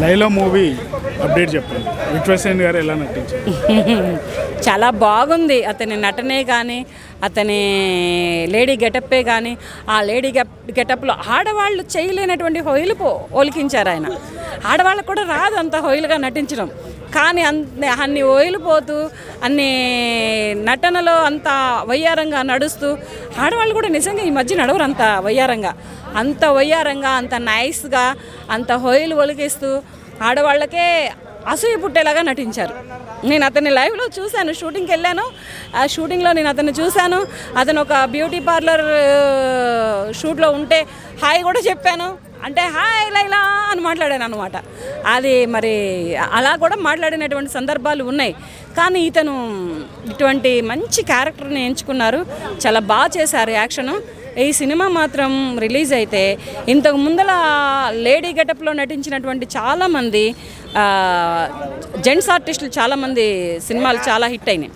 Laila movie update చెప్పండి. విశ్వసేన్ గారు ఎలా నటించారు? చాలా బాగుంది. అతని నటనే కానీ, అతని లేడీ గెటప్పే కానీ, ఆ లేడీ గెటప్లో ఆడవాళ్ళు చేయలేనటువంటి హొయిలు ఒలికించారు ఆయన. ఆడవాళ్ళకు కూడా రాదు అంత హొయిలుగా నటించడం, కానీ అన్ని ఒయిలిపోతూ అన్ని నటనలో అంత వయ్యారంగా నడుస్తూ, ఆడవాళ్ళు కూడా నిజంగా ఈ మధ్య నడవరు అంత వయ్యారంగా, అంత నైస్గా, అంత హొయిలు ఒలికిస్తూ ఆడవాళ్ళకే అసూయ పుట్టేలాగా నటించారు. నేను అతన్ని లైవ్లో చూశాను, షూటింగ్కి వెళ్ళాను. ఆ షూటింగ్లో నేను అతన్ని చూశాను. అతను ఒక బ్యూటీ పార్లర్ షూట్లో ఉంటే హాయ్ కూడా చెప్పాను. అంటే హాయ్ లైలా అని మాట్లాడాను అనమాట. అది మరి అలా కూడా మాట్లాడినటువంటి సందర్భాలు ఉన్నాయి. కానీ ఇతను ఇటువంటి మంచి క్యారెక్టర్ని ఎంచుకున్నారు, చాలా బాగా చేశారు యాక్షను. ఈ సినిమా మాత్రం రిలీజ్ అయితే ఇంతకు ముందల లేడీ గెటప్లో నటించినటువంటి చాలామంది జెంట్స్ ఆర్టిస్టులు చాలామంది సినిమాలు చాలా హిట్ అయినాయి.